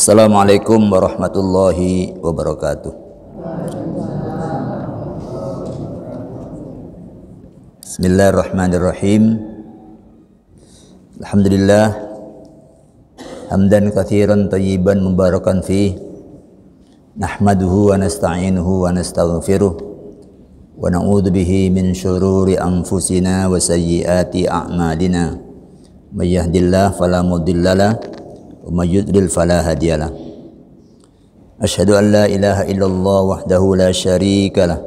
Assalamualaikum warahmatullahi wabarakatuh. Bismillahirrahmanirrahim. Alhamdulillah hamdan katsiran thayyiban mubarakan fih. Nahmaduhu wa nasta'inuhu wa nastaghfiruh wa na'udzu bihi min syururi anfusina wa sayyiati a'malina. May yahdihillahu fala mudhillalah wa may yudlil fala hadiyalah. Asyhadu an la ilaha illallah wahdahu la syarika lah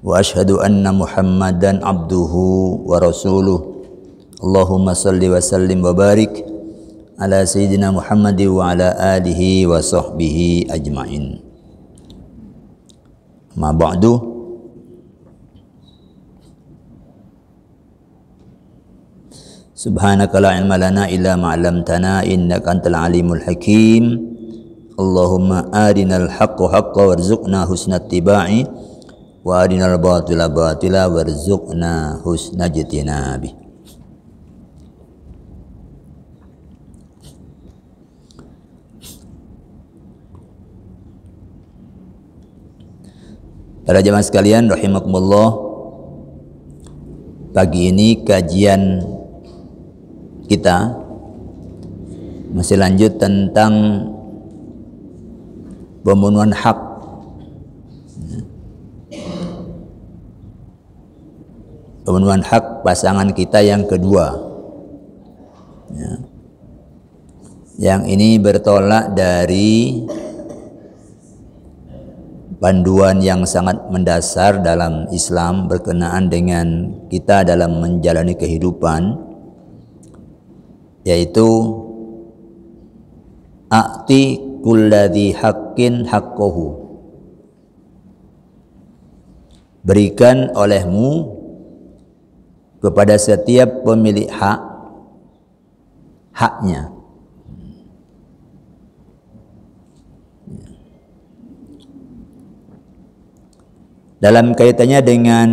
wa asyhadu anna Muhammadan abduhu wa rasuluh. Allahumma salli wa sallim wa barik ala sayyidina Muhammad wa ala alihi wa sahbihi ajmain. Ma ba'du. Subhanaka la ilma lana illa ma 'allamtana innaka antal alimul hakim. Allahumma arinal haqqa haqqan warzuqna husnat tibai wa arinal batila batila warzuqna husnal jitinabi. Para jemaah sekalian rahimakumullah, pagi ini kajian kita masih lanjut tentang pemenuhan hak pasangan kita yang kedua, yang ini bertolak dari panduan yang sangat mendasar dalam Islam berkenaan dengan kita dalam menjalani kehidupan, yaitu a'ti kulladzi haqqin haqqahu, berikan olehmu kepada setiap pemilik hak haknya. Dalam kaitannya dengan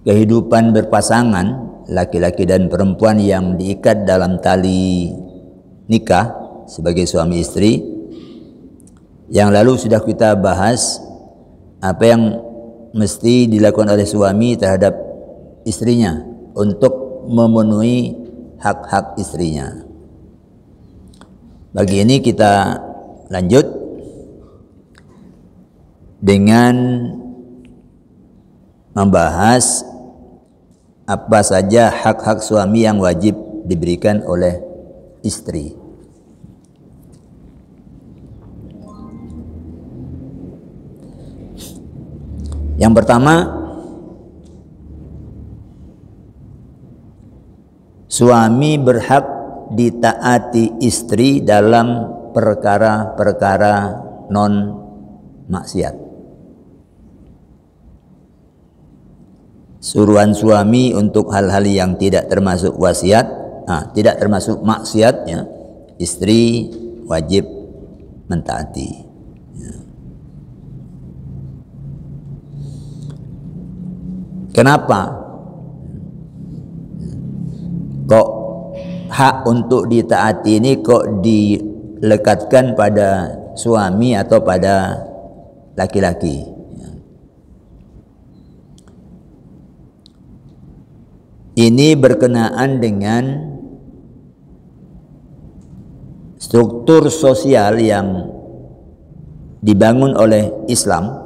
kehidupan berpasangan laki-laki dan perempuan yang diikat dalam tali nikah sebagai suami istri, yang lalu sudah kita bahas apa yang mesti dilakukan oleh suami terhadap istrinya untuk memenuhi hak-hak istrinya. Bagi ini kita lanjut dengan membahas apa saja hak-hak suami yang wajib diberikan oleh istri. Yang pertama, suami berhak ditaati istri dalam perkara-perkara non maksiat. Suruhan suami untuk hal-hal yang tidak termasuk wasiat, tidak termasuk maksiatnya, istri wajib mentaati. Kenapa? Kok hak untuk ditaati ini kok dilekatkan pada suami atau pada laki-laki? Ini berkenaan dengan struktur sosial yang dibangun oleh Islam,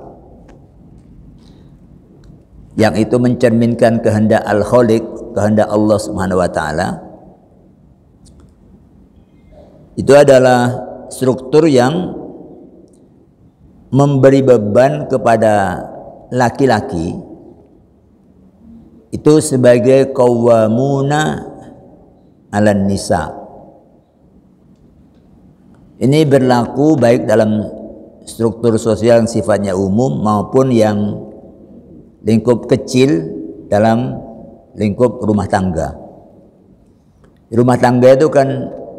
yang itu mencerminkan kehendak Al-Khaliq, kehendak Allah Subhanahu wa taala. Itu adalah struktur yang memberi beban kepada laki-laki itu sebagai qawwamuna 'alan nisa. Ini berlaku baik dalam struktur sosial yang sifatnya umum maupun yang lingkup kecil dalam lingkup rumah tangga. Rumah tangga itu kan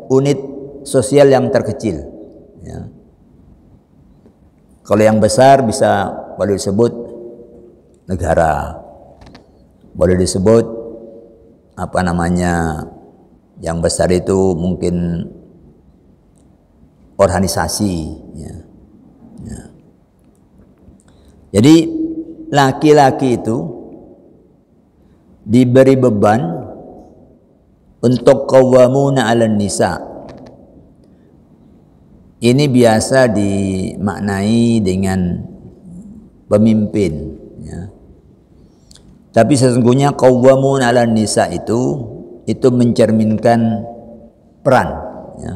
unit sosial yang terkecil, ya. Kalau yang besar bisa boleh disebut negara, boleh disebut apa namanya, yang besar itu mungkin organisasi. Ya. Ya. Jadi laki-laki itu diberi beban untuk qawwamuna 'alan nisa. Ini biasa dimaknai dengan pemimpin, ya. Tapi sesungguhnya qawwamuna 'alan nisa itu mencerminkan peran, ya.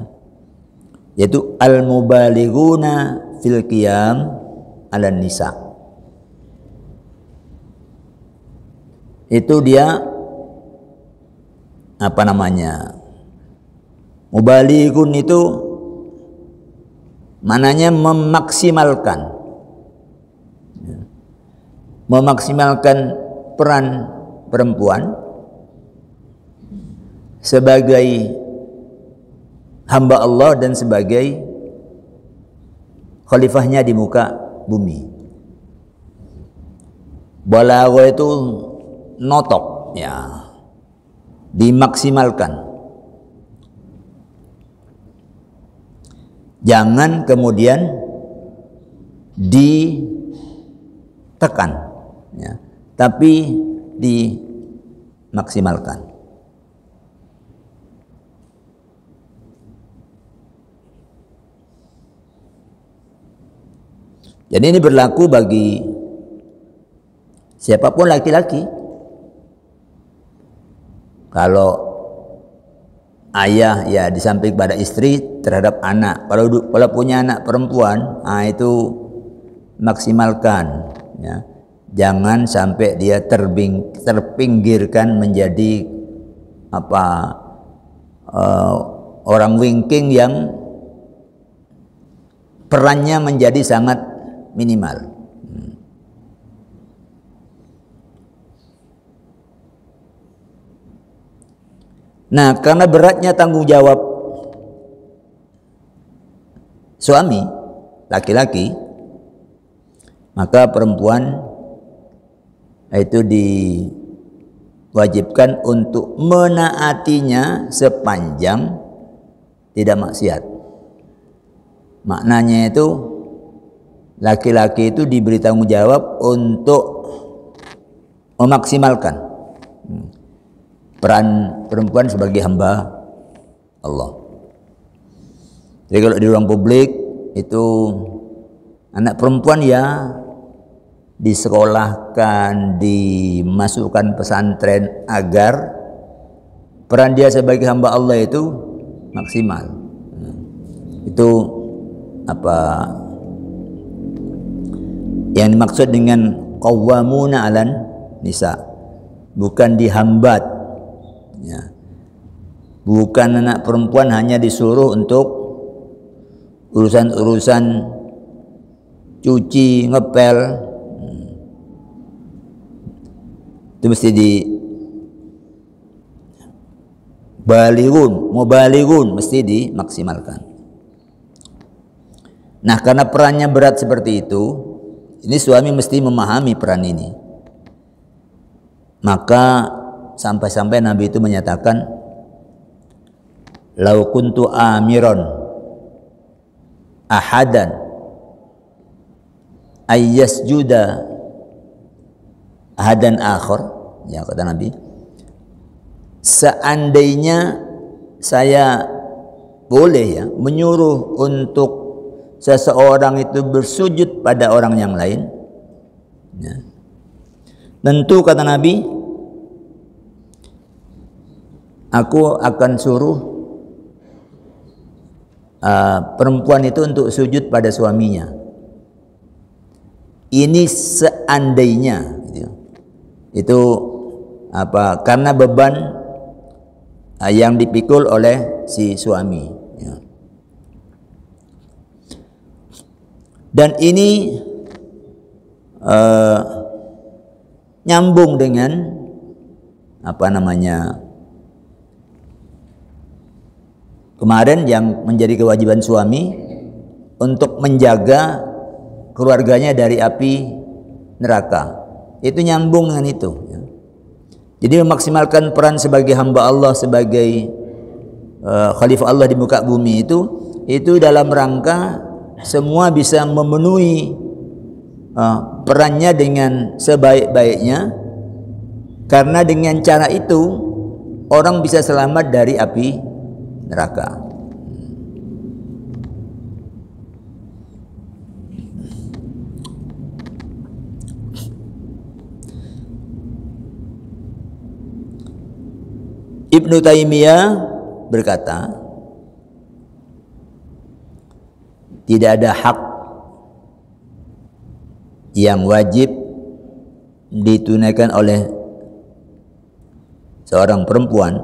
Yaitu al-mubalighuna fil qiyam 'alan nisa. Itu dia apa namanya? Mubalighun itu mananya memaksimalkan, memaksimalkan peran perempuan sebagai hamba Allah dan sebagai khalifahnya di muka bumi. Balagha itu notok, ya, dimaksimalkan. Jangan kemudian ditekan, ya, tapi dimaksimalkan. Jadi ini berlaku bagi siapapun laki-laki. Kalau ayah, ya, di samping pada istri terhadap anak. Kalau punya anak perempuan, itu maksimalkan, ya. Jangan sampai dia terpinggirkan menjadi orang wingking yang perannya menjadi sangat minimal. Nah, karena beratnya tanggung jawab suami laki-laki, maka perempuan itu diwajibkan untuk menaatinya sepanjang tidak maksiat. Maknanya itu laki-laki itu diberi tanggung jawab untuk memaksimalkan peran perempuan sebagai hamba Allah. Jadi kalau di ruang publik itu anak perempuan, ya, disekolahkan, dimasukkan pesantren agar peran dia sebagai hamba Allah itu maksimal. Itu yang dimaksud dengan qawwamuna 'alan nisa, bukan dihambat, ya. Bukan anak perempuan hanya disuruh untuk urusan-urusan cuci, ngepel, itu mesti mubalighun mesti dimaksimalkan. Nah, karena perannya berat seperti itu, ini suami mesti memahami peran ini. Maka sampai-sampai Nabi itu menyatakan, lau kuntu amiron ahadan ayyasjuda ahadan akhar, ya, kata Nabi, seandainya saya boleh, ya, menyuruh untuk seseorang itu bersujud pada orang yang lain, ya, tentu, kata Nabi, aku akan suruh perempuan itu untuk sujud pada suaminya. Ini seandainya, gitu. Itu karena beban yang dipikul oleh si suami, ya. Dan ini nyambung dengan kemarin yang menjadi kewajiban suami untuk menjaga keluarganya dari api neraka. Itu nyambung dengan itu, ya. Jadi memaksimalkan peran sebagai hamba Allah, sebagai khalifah Allah di muka bumi, itu dalam rangka semua bisa memenuhi perannya dengan sebaik-baiknya, karena dengan cara itu orang bisa selamat dari api neraka. Ibnu Taimiyah berkata, tidak ada hak yang wajib ditunaikan oleh seorang perempuan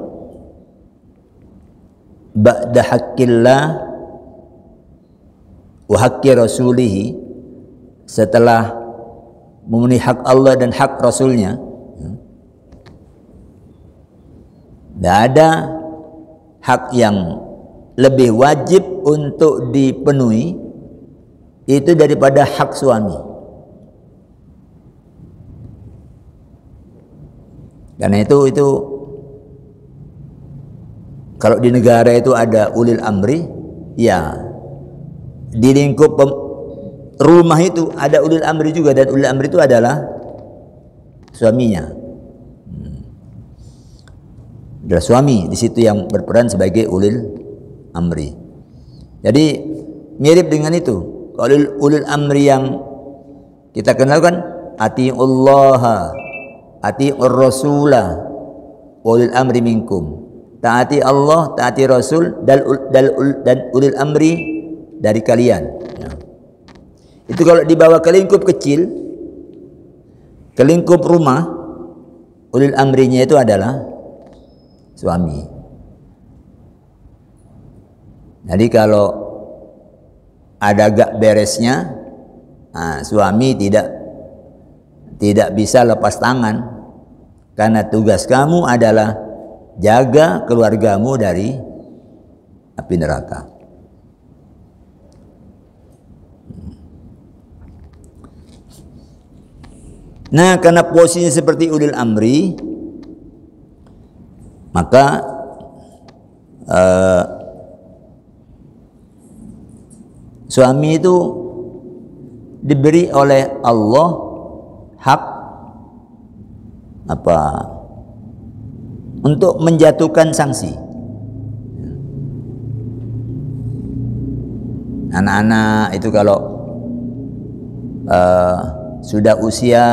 ba'da haqqillah wa haqqi rasulih, setelah memenuhi hak Allah dan hak Rasulnya. Tidak ada hak yang lebih wajib untuk dipenuhi itu daripada hak suami. Karena itu kalau di negara itu ada ulil amri, ya di lingkup rumah itu ada ulil amri juga, dan ulil amri itu adalah suaminya. Adalah suami di situ yang berperan sebagai ulil amri. Jadi mirip dengan itu. Kalau ulil amri yang kita kenal kan atiullaha, atiur rasulah, ulil amri minkum. Taati Allah, taati Rasul, dan ulil amri dari kalian. Ya. Itu kalau dibawa ke lingkup kecil, ke lingkup rumah, ulil amrinya itu adalah suami. Jadi kalau ada gak beresnya, suami tidak bisa lepas tangan, karena tugas kamu adalah jaga keluargamu dari api neraka. Nah, karena posisinya seperti ulil amri, maka suami itu diberi oleh Allah hak untuk menjatuhkan sanksi. Anak-anak itu kalau sudah usia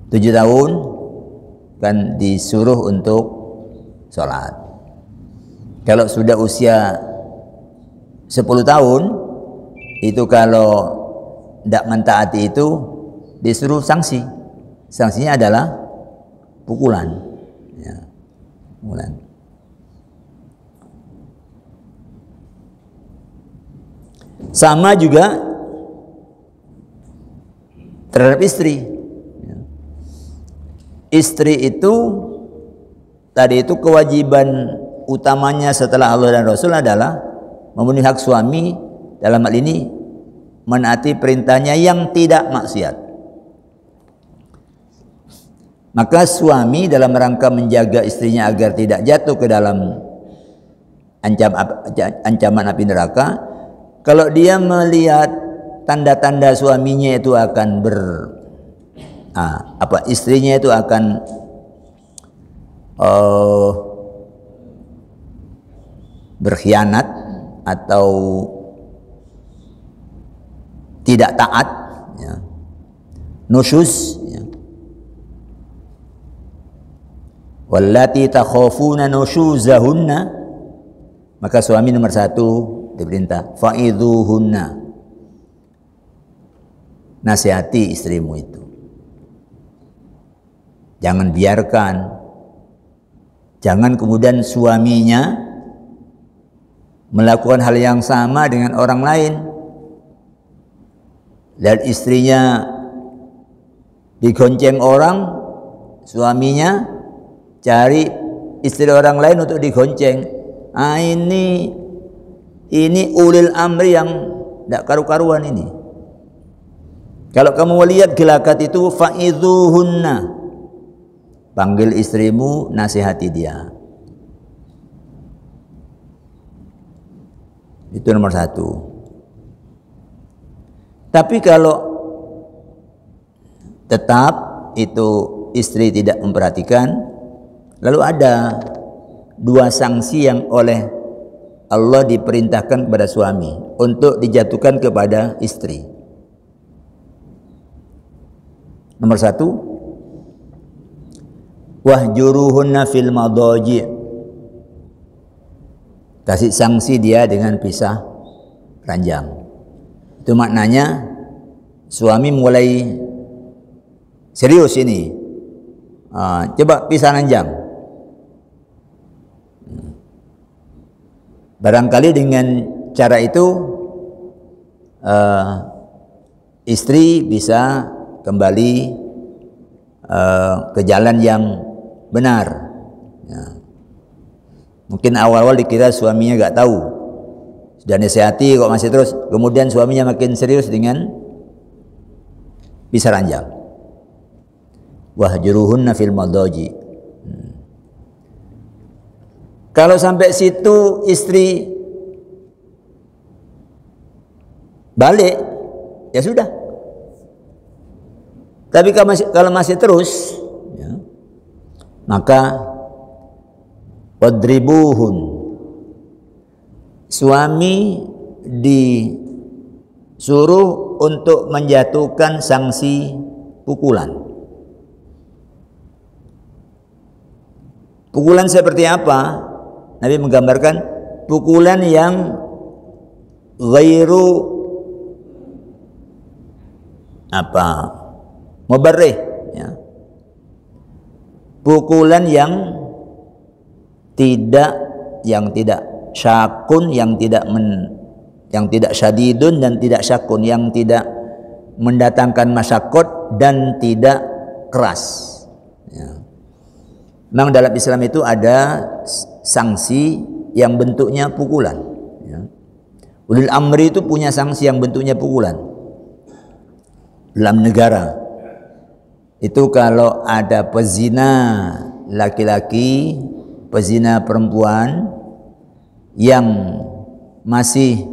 7 tahun kan disuruh untuk sholat. Kalau sudah usia 10 tahun itu kalau tidak mentaati itu disuruh sanksi. Sanksinya adalah pukulan. Ya, pukulan. Sama juga terhadap istri. Istri itu tadi itu kewajiban utamanya setelah Allah dan Rasul adalah memenuhi hak suami, dalam hal ini menaati perintahnya yang tidak maksiat. Maka suami dalam rangka menjaga istrinya agar tidak jatuh ke dalam ancaman api neraka, kalau dia melihat tanda-tanda suaminya itu akan istrinya itu akan berkhianat atau tidak taat, ya, nusyuz, ya. Wallati takhafuna nusyuzahunna, maka suami nomor 1 diperintah fa'idhuhunna, nasihati istrimu itu. Jangan biarkan, jangan kemudian suaminya melakukan hal yang sama dengan orang lain, dan istrinya digonceng orang, suaminya cari istri orang lain untuk digonceng. Ini ulil amri yang tidak karu-karuan ini. Kalau kamu lihat gelagat itu, fa'idhuhunna, panggil istrimu, nasihati dia. Itu nomor satu. Tapi kalau tetap itu istri tidak memperhatikan, lalu ada dua sanksi yang oleh Allah diperintahkan kepada suami untuk dijatuhkan kepada istri. Nomor satu, wahjuruhunna fil madaji'. Kasih sanksi dia dengan pisah ranjang. Itu maknanya suami mulai serius ini. Coba pisah ranjang. Barangkali dengan cara itu istri bisa kembali ke jalan yang benar. Ya. Mungkin awal-awal dikira suaminya gak tahu, sudah nasihati kok masih terus. Kemudian suaminya makin serius dengan pisah ranjang. Wahjuruhunna fil madaji. Kalau sampai situ istri balik, ya sudah. Tapi kalau masih terus, ya, maka wadribuhun. Suami disuruh untuk menjatuhkan sanksi pukulan. Pukulan seperti apa? Nabi menggambarkan pukulan yang ghairu mubarrih, ya. Pukulan yang tidak syakun, yang tidak syadidun dan tidak syakun, yang tidak mendatangkan masyakot dan tidak keras, ya. Memang dalam Islam itu ada sanksi yang bentuknya pukulan, ya. Ulil amri itu punya sanksi yang bentuknya pukulan. Dalam negara itu kalau ada pezina laki-laki, pezina perempuan yang masih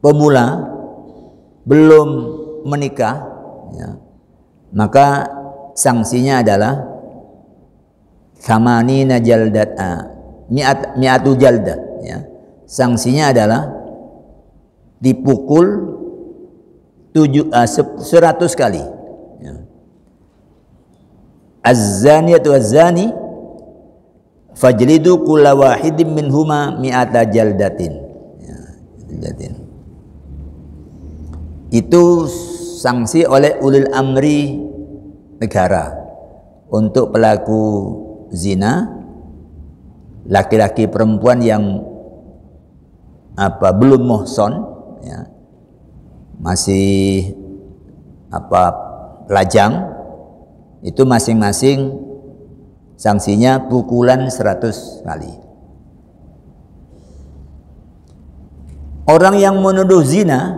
pemula, belum menikah, ya, maka sanksinya adalah thamanina jaldata, mi'atu jaldah, ya. Sanksinya adalah dipukul 100 kali, ya. Az-zaniyatu az-zani fajlidu kulla wahidin minhuma mi'ata jaldatin, ya, itu sanksi oleh ulil amri negara untuk pelaku zina, laki-laki perempuan yang belum muhson, ya, masih lajang, itu masing-masing sanksinya pukulan 100 kali. Orang yang menuduh zina,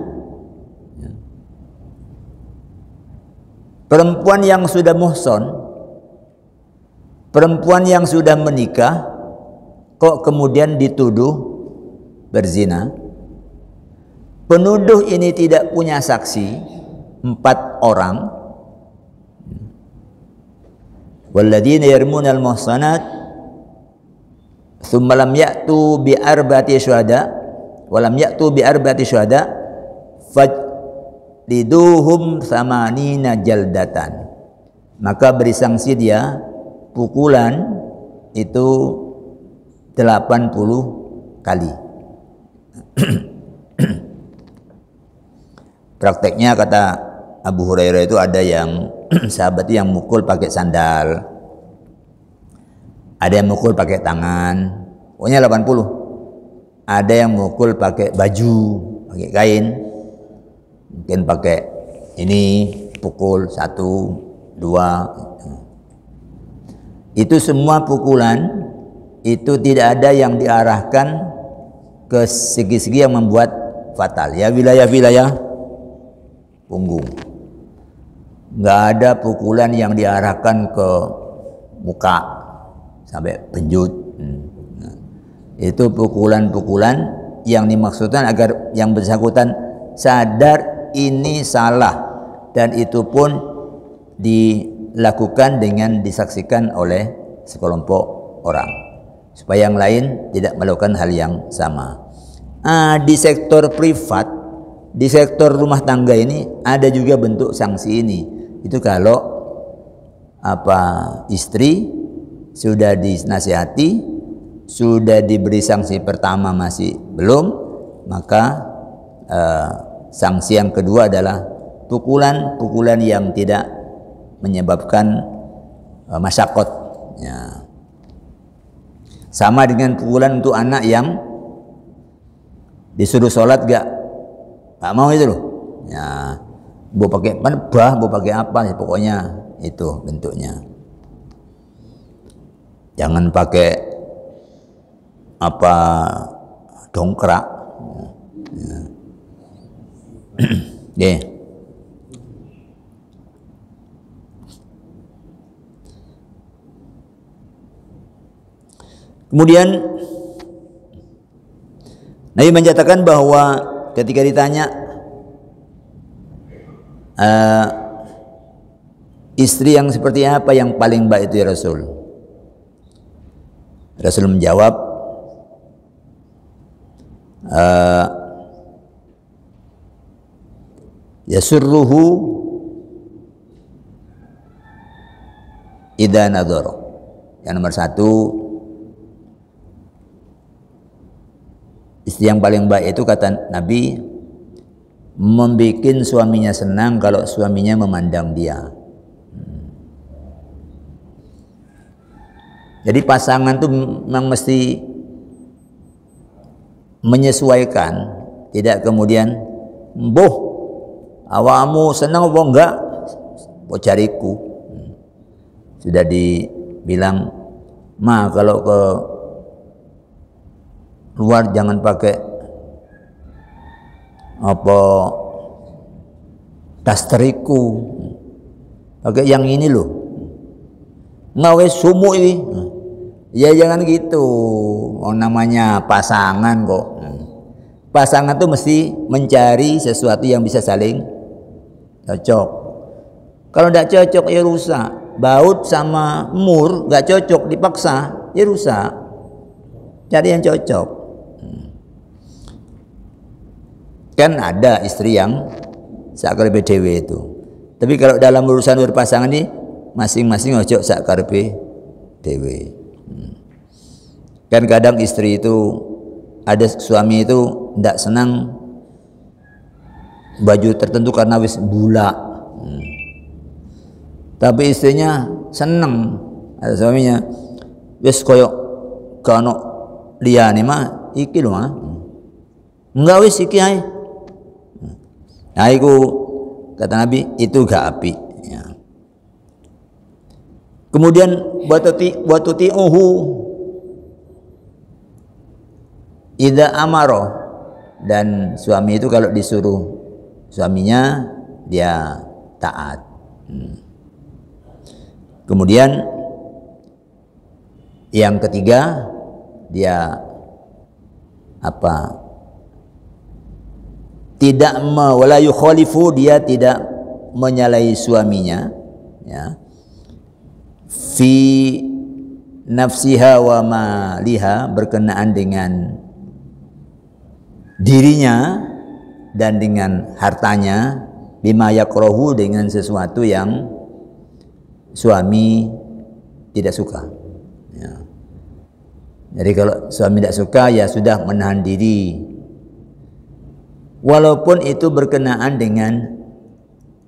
perempuan yang sudah muhson, perempuan yang sudah menikah, kok kemudian dituduh berzina. Penuduh ini tidak punya saksi, 4 orang. Walladzina yarmunal muhsanat thumma lam ya'tu bi arba'ati syuhada wa lam ya'tu bi arba'ati syuhada fajliduhum thamanina jaldatan. Maka beri sanksi dia pukulan itu 80 kali. Prakteknya kata Abu Hurairah itu ada yang sahabat yang mukul pakai sandal, ada yang mukul pakai tangan, pokoknya 80. Ada yang mukul pakai baju, pakai kain, mungkin pakai ini pukul 1, 2. Itu semua pukulan itu tidak ada yang diarahkan ke segi-segi yang membuat fatal, ya, wilayah-wilayah punggung. Nggak ada pukulan yang diarahkan ke muka sampai penjut. Itu pukulan-pukulan yang dimaksudkan agar yang bersangkutan sadar ini salah, dan itu pun dilakukan dengan disaksikan oleh sekelompok orang supaya yang lain tidak melakukan hal yang sama. Di sektor privat, di sektor rumah tangga ini ada juga bentuk sanksi ini. Itu kalau istri sudah dinasihati, sudah diberi sanksi pertama masih belum, maka sanksi yang kedua adalah pukulan yang tidak menyebabkan masyakot. Ya. Sama dengan pukulan untuk anak yang disuruh sholat gak mau itu loh. Ya, mau pakai penebah, mau pakai apa, pokoknya itu bentuknya. Jangan pakai dongkrak. Ya. Yeah. Kemudian Nabi menyatakan bahwa ketika ditanya istri yang seperti apa yang paling baik itu ya Rasul? Rasul menjawab, yasurruhu idza nadhara. Yang nomor satu, istri yang paling baik itu kata Nabi membikin suaminya senang kalau suaminya memandang dia. Jadi pasangan tuh memang mesti menyesuaikan, tidak kemudian awakmu senang apa enggak, cariku. Sudah dibilang, kalau ke luar jangan pakai tas teriku, pakai yang ini loh, ngawe sumuk ini. Ya jangan gitu. Namanya pasangan kok. Pasangan tuh mesti mencari sesuatu yang bisa saling cocok. Kalau tidak cocok ya rusak. Baut sama mur nggak cocok, dipaksa ya rusak. Cari yang cocok. Kan ada istri yang sakar BDW itu. Tapi kalau dalam urusan berpasangan ini masing-masing ojo sakar BDW. Kan kadang istri itu, ada suami itu tidak senang baju tertentu karena wis bulak. Tapi istrinya senang, ada suaminya wis koyok kano liyane mah iki lho mah. Enggak wis iki ae. Nah iku kata Nabi itu gak apik ya. Kemudian buat tuti'uhu idza amaro, dan suami itu kalau disuruh suaminya dia taat. Kemudian yang ketiga dia tidak wala yukhalifu, dia tidak menyalahi suaminya ya, fi nafsiha wa maliha, berkenaan dengan dirinya dan dengan hartanya, bima yakrahu, dengan sesuatu yang suami tidak suka ya. Jadi kalau suami tidak suka ya sudah menahan diri, walaupun itu berkenaan dengan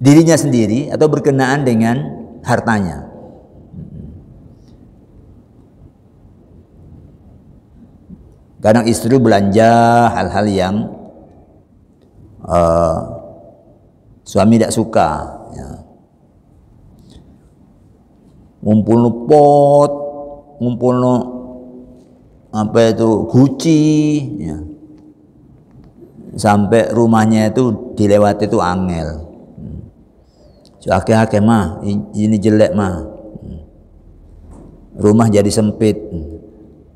dirinya sendiri atau berkenaan dengan hartanya. Kadang istri belanja hal-hal yang suami tidak suka ya. Ngumpul pot, ngumpul Gucci ya. Sampai rumahnya itu dilewati itu angel. Akeh-akeh mah ini jelek mah. Rumah jadi sempit.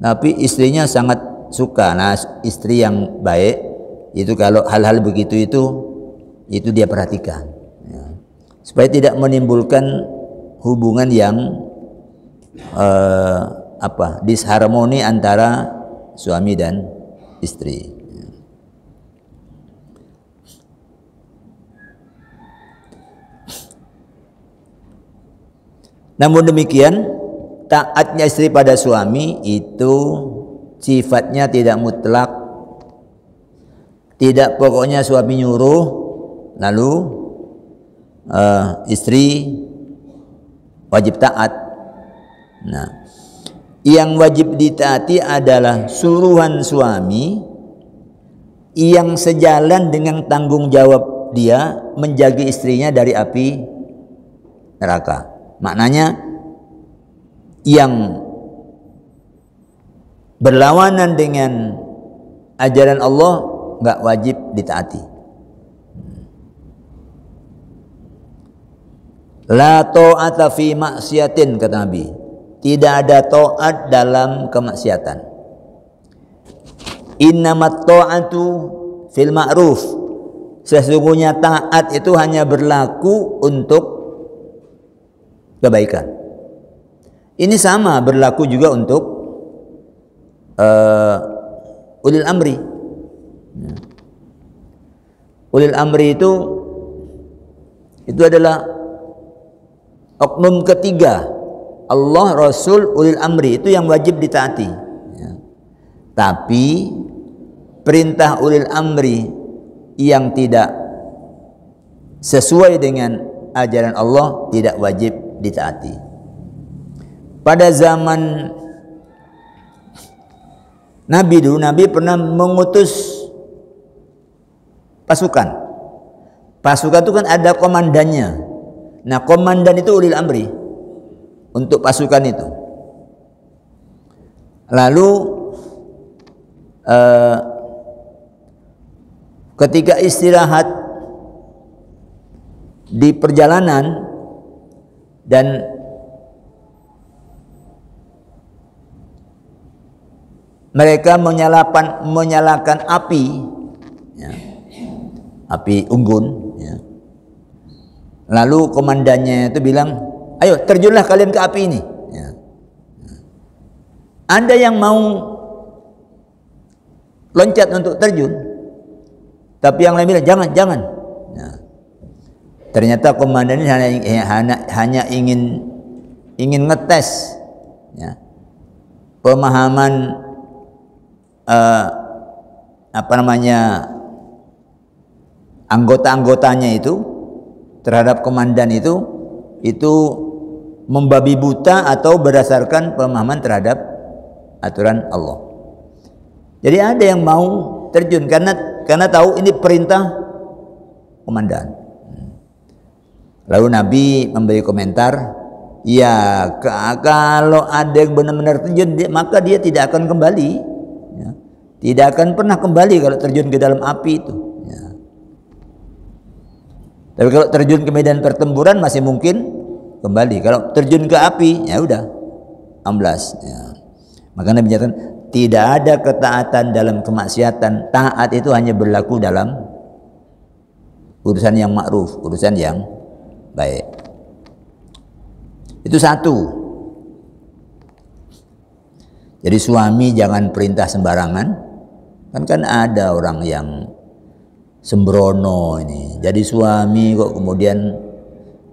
Tapi istrinya sangat suka. Nah, istri yang baik itu kalau hal-hal begitu itu dia perhatikan, ya. Supaya tidak menimbulkan hubungan yang disharmoni antara suami dan istri. Namun demikian, taatnya istri pada suami itu sifatnya tidak mutlak. Tidak pokoknya suami nyuruh lalu istri wajib taat. Nah, yang wajib ditaati adalah suruhan suami yang sejalan dengan tanggung jawab dia menjaga istrinya dari api neraka. Maknanya yang berlawanan dengan ajaran Allah nggak wajib ditaati. La ta'ata fi maksiatin, kata Nabi. Tidak ada taat dalam kemaksiatan. Innamat ta'atu fil ma'ruf. Sesungguhnya taat itu hanya berlaku untuk kebaikan. Ini sama berlaku juga untuk ulil amri. Ulil amri itu adalah oknum ketiga. Allah, Rasul, ulil amri itu yang wajib ditaati. Ya. Tapi perintah ulil amri yang tidak sesuai dengan ajaran Allah tidak wajib ditaati. Pada zaman Nabi dulu, Nabi pernah mengutus pasukan. Pasukan itu kan ada komandannya. Nah, komandan itu ulil amri untuk pasukan itu. Lalu ketika istirahat di perjalanan dan mereka menyalakan api, ya, api unggun, ya. Lalu komandannya itu bilang, ayo terjunlah kalian ke api ini, ya. Ada yang mau loncat untuk terjun, tapi yang lain bilang jangan. Ya. Ternyata komandan ini hanya ingin ngetes, ya, pemahaman anggota-anggotanya itu terhadap komandan itu membabi buta atau berdasarkan pemahaman terhadap aturan Allah. Jadi ada yang mau terjun karena tahu ini perintah komandan. Lalu Nabi memberi komentar, ya kalau ada yang benar-benar terjun, maka dia tidak akan kembali, ya. Tidak akan pernah kembali kalau terjun ke dalam api itu, ya. Tapi kalau terjun ke medan pertempuran masih mungkin kembali. Kalau terjun ke api, ya udah amblas, ya. Maka Nabi menyatakan tidak ada ketaatan dalam kemaksiatan. Taat itu hanya berlaku dalam urusan yang ma'ruf, urusan yang baik. Itu satu. Jadi suami jangan perintah sembarangan. Kan ada orang yang sembrono ini. Jadi suami kok kemudian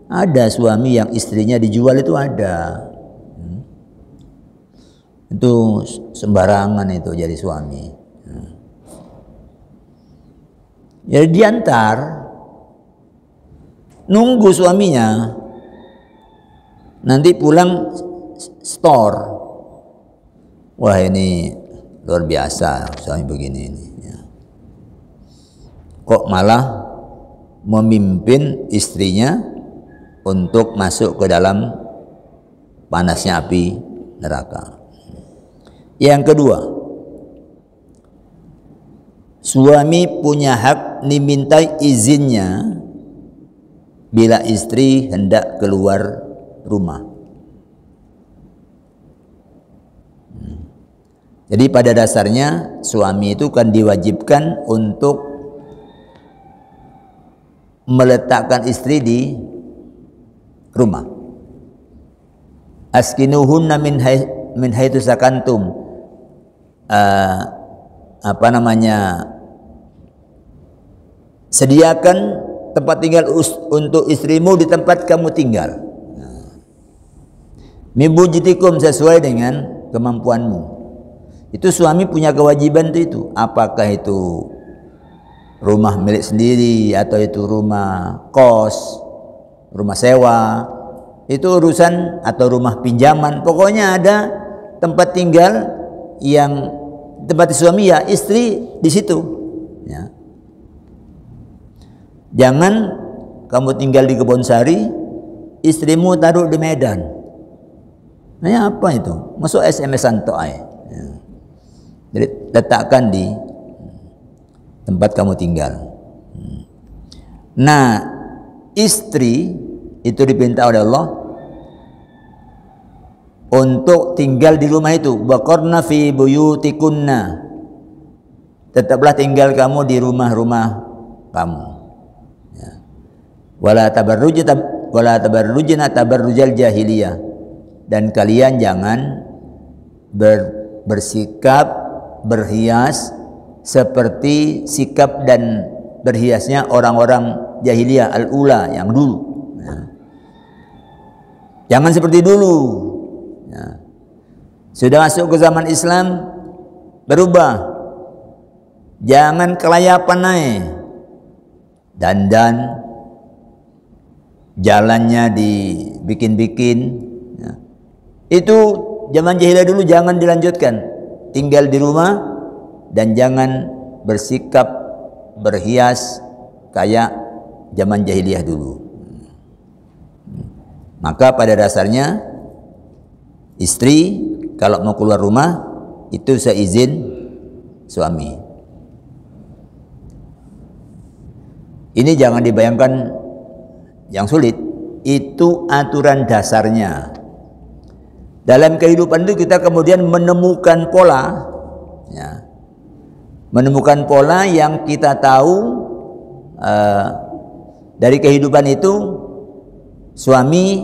ada suami yang istrinya dijual, itu ada. Itu sembarangan itu jadi suami. Jadi diantar, nunggu suaminya, nanti pulang store. Wah, ini luar biasa suami begini ini, ya. Kok malah memimpin istrinya untuk masuk ke dalam panasnya api neraka. Yang kedua, suami punya hak dimintai izinnya bila istri hendak keluar rumah. Jadi pada dasarnya suami itu kan diwajibkan untuk meletakkan istri di rumah. Askinuhunna min haitsu sakantum. Sediakan tempat tinggal untuk istrimu di tempat kamu tinggal. Mibujitikum, sesuai dengan kemampuanmu. Itu suami punya kewajiban itu. Apakah itu rumah milik sendiri atau itu rumah kos, rumah sewa, itu urusan, atau rumah pinjaman. Pokoknya ada tempat tinggal yang tempat suami, ya istri di situ. Ya. Jangan kamu tinggal di Kebonsari, istrimu taruh di Medan. Nah, apa itu? Masuk SMS-an toh ay. Ya. Jadi letakkan di tempat kamu tinggal. Nah, istri itu diperintah oleh Allah untuk tinggal di rumah itu. Waqarna fi buyutikunna, tetaplah tinggal kamu di rumah-rumah kamu. Ya. Wala tabarrujna tabarrujal jahiliyah, dan kalian jangan bersikap berhias seperti sikap dan berhiasnya orang-orang jahiliyah al-ula yang dulu. Ya. Jangan seperti dulu. Ya. Sudah masuk ke zaman Islam, berubah. Jangan kelayapan naik, dandan, jalannya dibikin-bikin. Ya. Itu zaman jahiliyah dulu, jangan dilanjutkan. Tinggal di rumah dan jangan bersikap berhias kayak zaman jahiliyah dulu. Maka pada dasarnya istri kalau mau keluar rumah itu seizin suami. Ini jangan dibayangkan yang sulit, itu aturan dasarnya. Dalam kehidupan itu kita kemudian menemukan pola, ya, menemukan pola yang kita tahu dari kehidupan itu. Suami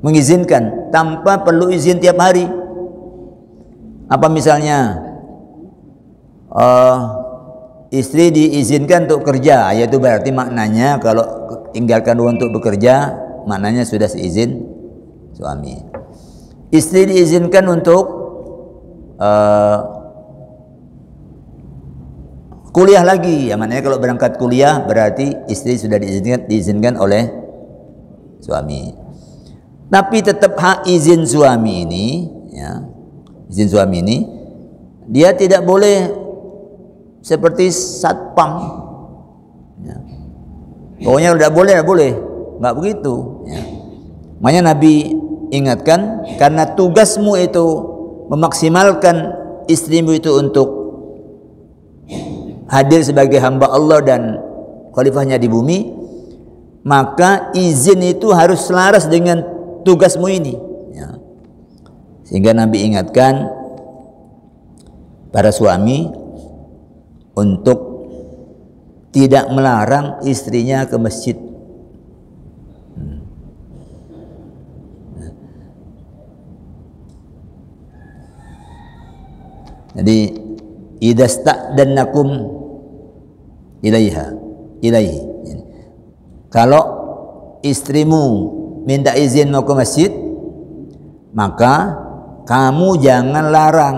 mengizinkan tanpa perlu izin tiap hari. Apa misalnya istri diizinkan untuk kerja, yaitu berarti maknanya kalau tinggalkan rumah untuk bekerja, maknanya sudah seizin suami. Istri diizinkan untuk kuliah lagi, ya maknanya kalau berangkat kuliah berarti istri sudah diizinkan oleh suami. Tapi tetap hak izin suami ini, ya, izin suami ini, dia tidak boleh seperti satpam. Ya. Pokoknya tidak boleh, nggak begitu. Ya. Makanya Nabi ingatkan, karena tugasmu itu memaksimalkan istrimu itu untuk hadir sebagai hamba Allah dan khalifahnya di bumi, maka izin itu harus selaras dengan tugasmu ini. Ya. Sehingga Nabi ingatkan para suami untuk tidak melarang istrinya ke masjid. Jadi idasta'dannakum ilaihi. Kalau istrimu minta izin mau ke masjid, maka kamu jangan larang.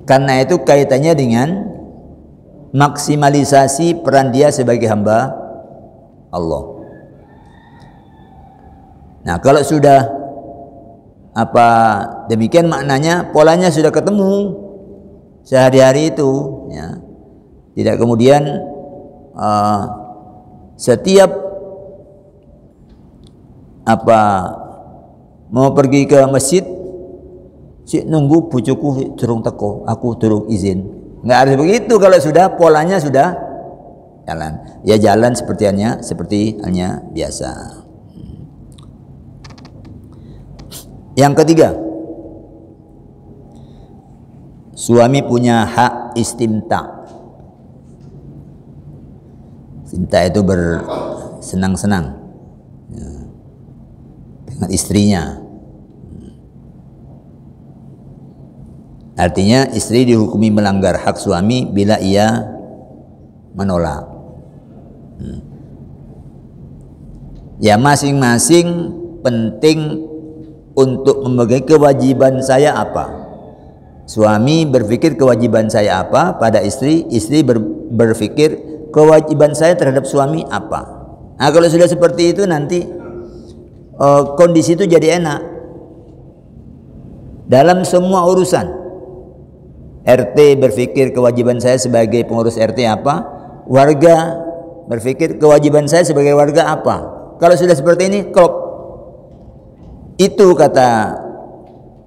Karena itu kaitannya dengan maksimalisasi peran dia sebagai hamba Allah. Nah, kalau sudah demikian maknanya, polanya sudah ketemu sehari-hari itu, ya. Tidak kemudian setiap mau pergi ke masjid, si nunggu bujuku durung teko, aku durung izin. Nggak harus begitu. Kalau sudah polanya sudah jalan, ya jalan seperti halnya biasa. Yang ketiga, suami punya hak istimta. Istimta itu bersenang-senang dengan istrinya. Artinya istri dihukumi melanggar hak suami bila ia menolak. Ya masing-masing penting untuk memegang kewajiban saya apa. Suami berpikir kewajiban saya apa pada istri, istri berpikir kewajiban saya terhadap suami apa. Nah kalau sudah seperti itu nanti kondisi itu jadi enak dalam semua urusan. RT berpikir kewajiban saya sebagai pengurus RT apa, warga berpikir kewajiban saya sebagai warga apa. Kalau sudah seperti ini, klop. Itu kata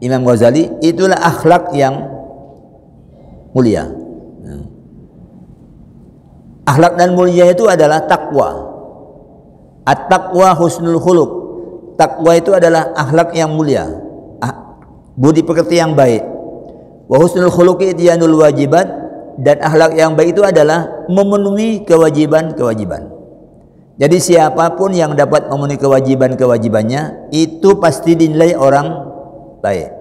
Imam Ghazali, itulah akhlak yang mulia. Akhlak dan mulia itu adalah takwa. At-taqwa husnul khuluq. Takwa itu adalah akhlak yang mulia, budi pekerti yang baik. Wa husnul khuluqi ityanul wajibat, dan akhlak yang baik itu adalah memenuhi kewajiban-kewajiban. Jadi siapapun yang dapat memenuhi kewajiban-kewajibannya itu pasti dinilai orang baik.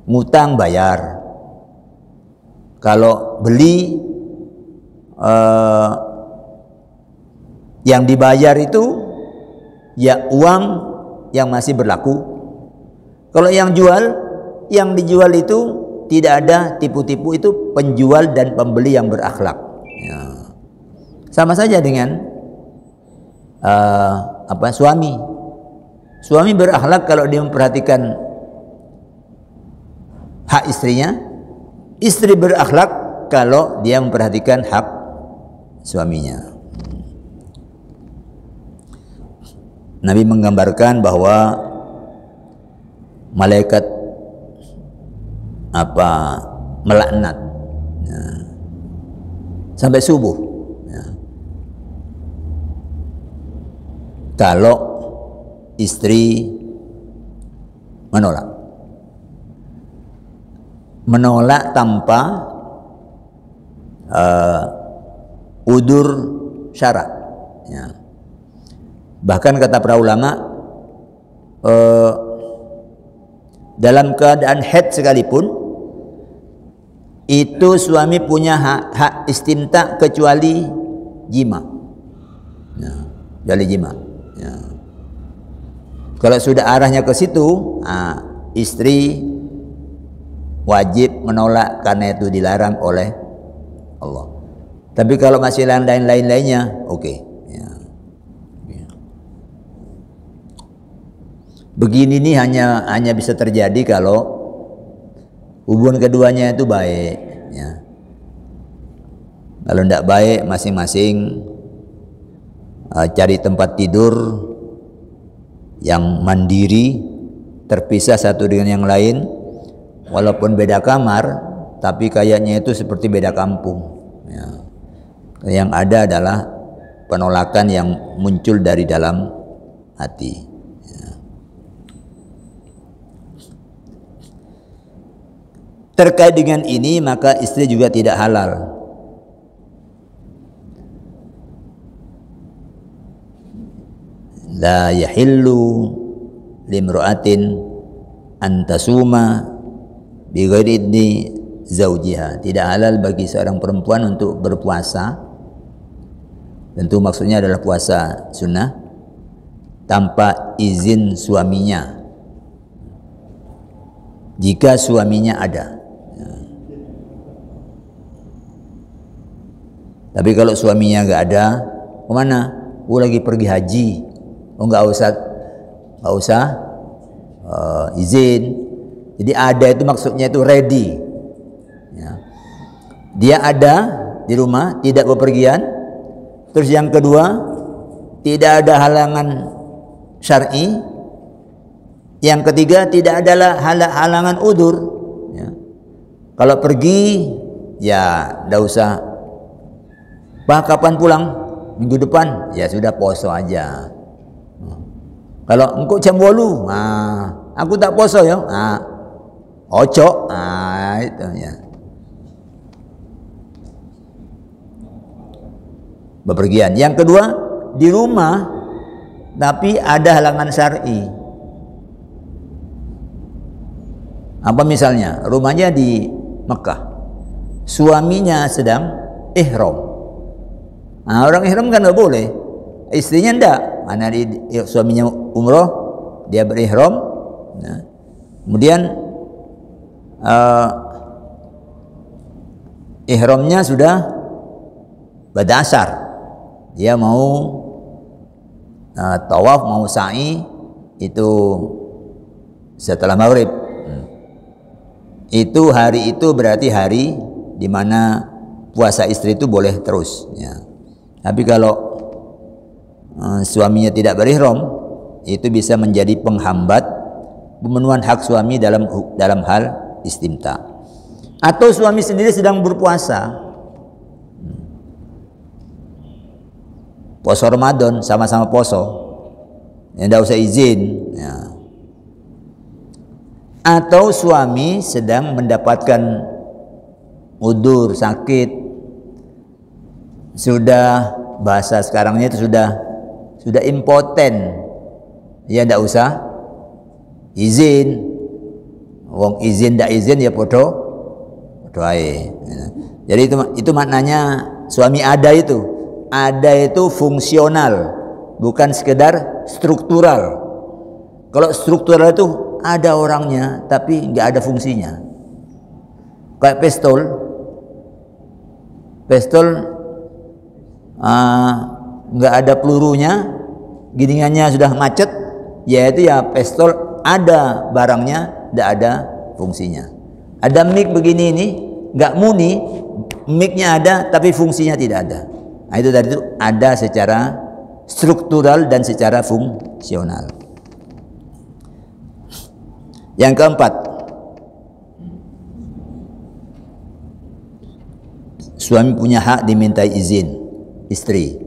Ngutang bayar. Kalau beli yang dibayar itu ya uang yang masih berlaku. Kalau yang dijual itu tidak ada tipu-tipu, itu penjual dan pembeli yang berakhlak. Ya. Sama saja dengan suami. Suami berakhlak kalau dia memperhatikan hak istrinya. Istri berakhlak kalau dia memperhatikan hak suaminya. Nabi menggambarkan bahwa malaikat melaknat sampai subuh kalau istri menolak tanpa udur syarat. Bahkan kata para ulama, dalam keadaan haid sekalipun itu suami punya hak istimta kecuali jima. Kecuali jima. Kalau sudah arahnya ke situ, istri wajib menolak karena itu dilarang oleh Allah. Tapi kalau masih lain-lainnya, oke. Begini nih hanya bisa terjadi kalau hubungan keduanya itu baik. Kalau tidak baik, masing-masing cari tempat tidur yang mandiri, terpisah satu dengan yang lain, walaupun beda kamar, tapi kayaknya itu seperti beda kampung. Yang ada adalah penolakan yang muncul dari dalam hati. Terkait dengan ini maka istri juga tidak halal. La yahillu limra'atin antasuma bi ghairi idni zaujiha. Tidak halal bagi seorang perempuan untuk berpuasa. Tentu maksudnya adalah puasa sunnah tanpa izin suaminya. Jika suaminya ada. Tapi kalau suaminya nggak ada, kemana? Lagi pergi haji. Nggak usah izin. Jadi ada itu maksudnya itu ready. Dia ada di rumah, tidak bepergian. Terus yang kedua, tidak ada halangan syar'i. Yang ketiga, tidak ada halangan udzur. Kalau pergi, ya tidak usah. Pak, kapan pulang? Minggu depan? Ya sudah, poso aja. Kalau engkau jam 8, aku tak poso ya. Ojo. umroh. Nah, itu ya. Bepergian. Yang kedua, di rumah tapi ada halangan syar'i. Apa misalnya? Rumahnya di Mekah. Suaminya sedang ihram. Nah, orang ihram kan nggak boleh. Istrinya enggak. Mana suaminya umroh, dia berihram. Nah, kemudian ihramnya sudah berdasar. Dia mau tawaf, mau sa'i itu setelah maghrib. Itu hari itu berarti hari di mana puasa istri itu boleh terus. Ya. Tapi kalau suaminya tidak berihram, itu bisa menjadi penghambat pemenuhan hak suami dalam hal istimta. Atau suami sendiri sedang berpuasa, puasa Ramadan, sama-sama poso, ya, tidak usah izin. Ya. Atau suami sedang mendapatkan udur, sakit, sudah bahasa sekarangnya itu sudah impoten, ya tidak usah izin. Wong izin tidak izin ya podo ae. Jadi itu maknanya suami ada itu fungsional, bukan sekedar struktural. Kalau struktural itu ada orangnya tapi nggak ada fungsinya. Kayak pistol nggak ada pelurunya, giringannya sudah macet, yaitu ya pistol ada barangnya, nggak ada fungsinya. Ada mic begini ini nggak muni, mic-nya ada tapi fungsinya tidak ada. Nah, itu tadi itu ada secara struktural dan secara fungsional. Yang keempat, suami punya hak dimintai izin istri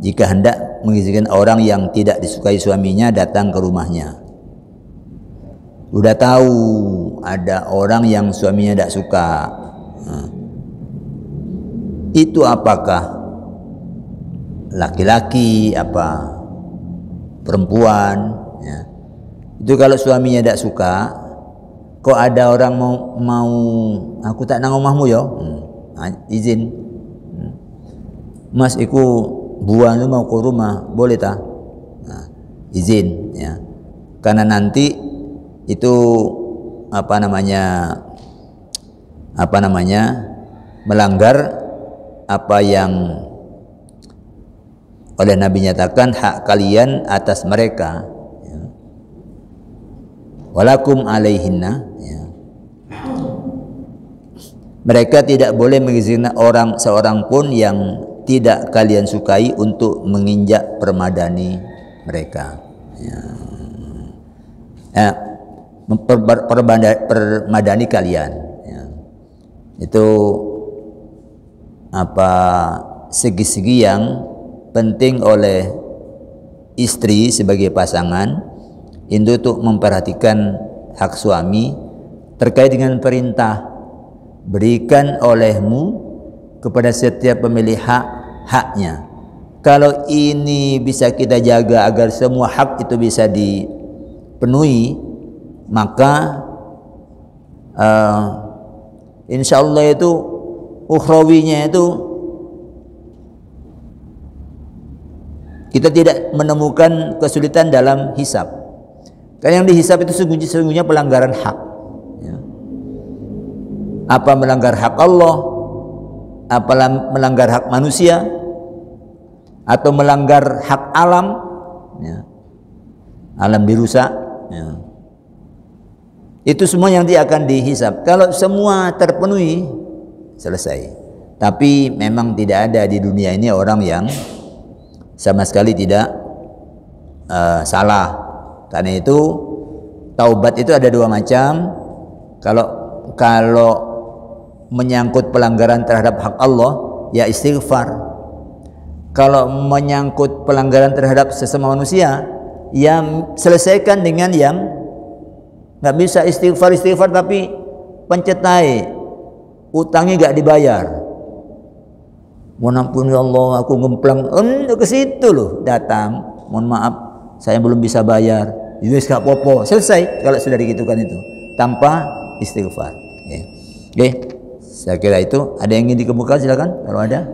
jika hendak mengizinkan orang yang tidak disukai suaminya datang ke rumahnya. Udah tahu ada orang yang suaminya tidak suka, itu apakah laki-laki apa perempuan? Ya. Itu kalau suaminya tidak suka, kok ada orang mau aku tak nang omahmu yo, izin, mas iku buah mau ke rumah boleh tak? Nah, izin ya, karena nanti itu apa namanya melanggar apa yang oleh Nabi nyatakan hak kalian atas mereka. Walakum alaihinna, ya. Mereka tidak boleh mengizinkan seorang pun yang tidak kalian sukai untuk menginjak permadani mereka. Ya. Ya, permadani kalian. Ya. Itu apa segi-segi yang penting oleh istri sebagai pasangan itu untuk memperhatikan hak suami terkait dengan perintah berikan olehmu kepada setiap pemilik haknya. Kalau ini bisa kita jaga agar semua hak itu bisa dipenuhi, maka insya Allah itu ukhrawinya itu kita tidak menemukan kesulitan dalam hisab. Karena yang dihisab itu sesungguhnya pelanggaran hak. Ya. Apa melanggar hak Allah? Apa melanggar hak manusia? Atau melanggar hak alam? Ya. Alam dirusak. Ya. Itu semua yang dia akan dihisab. Kalau semua terpenuhi, selesai. Tapi memang tidak ada di dunia ini orang yang sama sekali tidak salah. Karena itu taubat itu ada dua macam. Kalau menyangkut pelanggaran terhadap hak Allah, ya istighfar. Kalau menyangkut pelanggaran terhadap sesama manusia, ya selesaikan dengan yang nggak bisa istighfar tapi pencetai, utangnya gak dibayar. Mohon ampun ya Allah, aku ngemplang. Ke situ loh datang. Mohon maaf, saya belum bisa bayar. Yus gak popo, selesai kalau sudah digitukan itu tanpa istighfar. Oke, saya kira itu. Ada yang ingin dikemukakan, silakan kalau ada.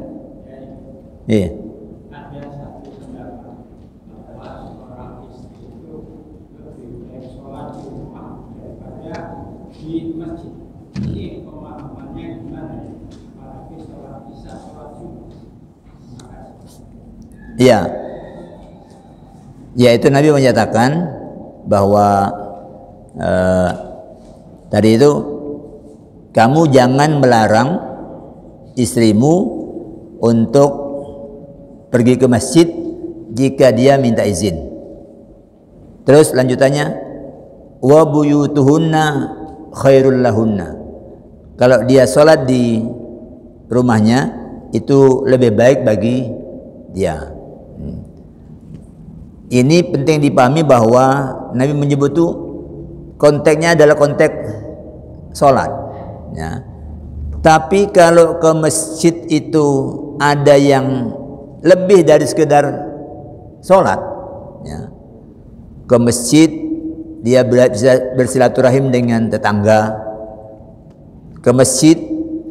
Iya. Ya, yaitu Nabi menyatakan bahwa tadi itu kamu jangan melarang istrimu untuk pergi ke masjid jika dia minta izin. Terus lanjutannya, wa buyutuhunna khairul lahunna. Kalau dia sholat di rumahnya itu lebih baik bagi dia. Ini penting dipahami bahwa Nabi menyebut itu konteksnya adalah konteks sholat. Ya. Tapi kalau ke masjid itu ada yang lebih dari sekedar sholat, ya. Ke masjid dia bisa bersilaturahim dengan tetangga. Ke masjid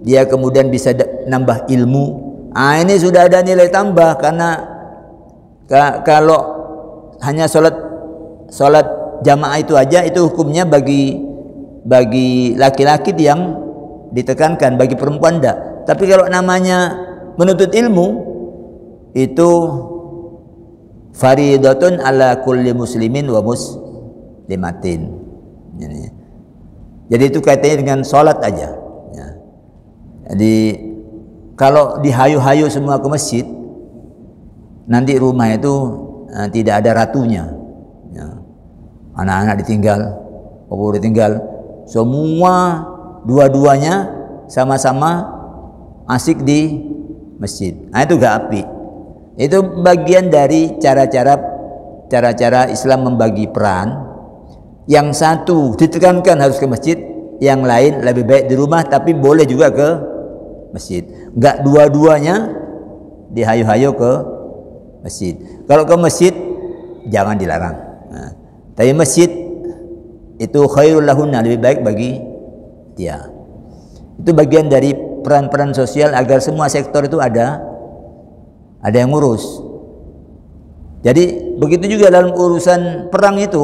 dia kemudian bisa nambah ilmu. Ini sudah ada nilai tambah, karena kalau hanya sholat jamaah itu aja, itu hukumnya bagi laki-laki yang ditekankan, bagi perempuan enggak. Tapi kalau namanya menuntut ilmu, itu faridatun ala kulli muslimin wa muslimatin. Jadi itu kaitannya dengan sholat aja. Ya. Jadi kalau dihayu-hayu semua ke masjid, nanti rumah itu tidak ada ratunya. Ya. Anak-anak ditinggal, bapak ditinggal, semua dua-duanya sama-sama asik di masjid. Itu gak api. Itu bagian dari cara-cara Islam membagi peran. Yang satu ditekankan harus ke masjid, yang lain lebih baik di rumah, tapi boleh juga ke masjid. Gak dua-duanya dihayu-hayu ke masjid. Kalau ke masjid jangan dilarang. Tapi masjid itu khairul lahunna, lebih baik bagi dia. Itu bagian dari peran-peran sosial agar semua sektor itu ada yang ngurus. Jadi begitu juga dalam urusan perang itu,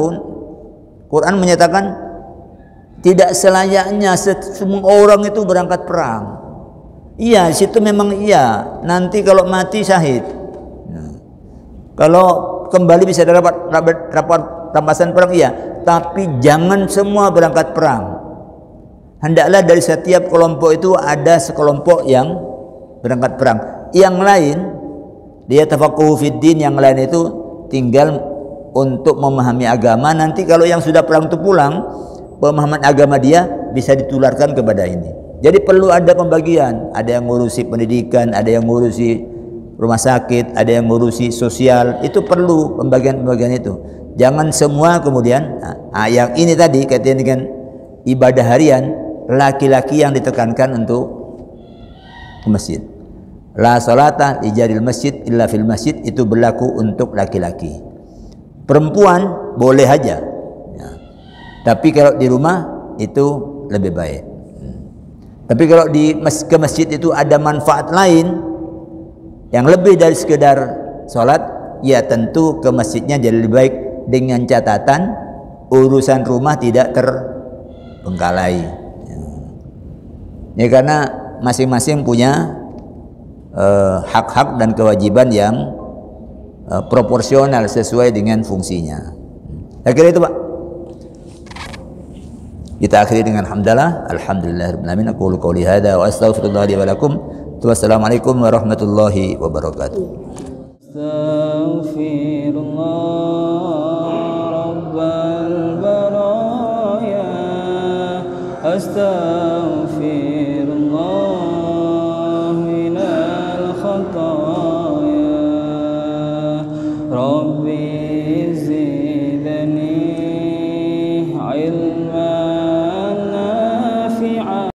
Quran menyatakan tidak selayaknya semua orang itu berangkat perang. Iya, di situ memang iya. Nanti kalau mati syahid. Kalau kembali bisa dapat rampasan perang, iya. Tapi jangan semua berangkat perang. Hendaklah dari setiap kelompok itu ada sekelompok yang berangkat perang. Yang lain dia tafaqquhu fid din, yang lain itu tinggal untuk memahami agama. Nanti kalau yang sudah perang itu pulang, pemahaman agama dia bisa ditularkan kepada ini. Jadi perlu ada pembagian. Ada yang ngurusi pendidikan, ada yang ngurusi rumah sakit, ada yang ngurusi sosial. Itu perlu pembagian-pembagian itu. Jangan semua kemudian yang ini tadi kaitannya dengan ibadah harian, laki-laki yang ditekankan untuk ke masjid. La salata li jaril masjid illa fil masjid, itu berlaku untuk laki-laki. Perempuan boleh aja. Ya. Tapi kalau di rumah itu lebih baik. Tapi kalau ke masjid itu ada manfaat lain yang lebih dari sekedar sholat, ya tentu ke masjidnya jadi lebih baik, dengan catatan urusan rumah tidak terbengkalai. Ya, karena masing-masing punya hak-hak dan kewajiban yang proporsional sesuai dengan fungsinya. Saya kira itu, Pak. Kita akhiri dengan hamdalah, alhamdulillahirabbil alamin. Aqulu qouli hadza wa astaghfirullah li wa lakum. Wassalamualaikum warahmatullahi wabarakatuh. Astaghfirullah rabbal baraya, astaghfirullah.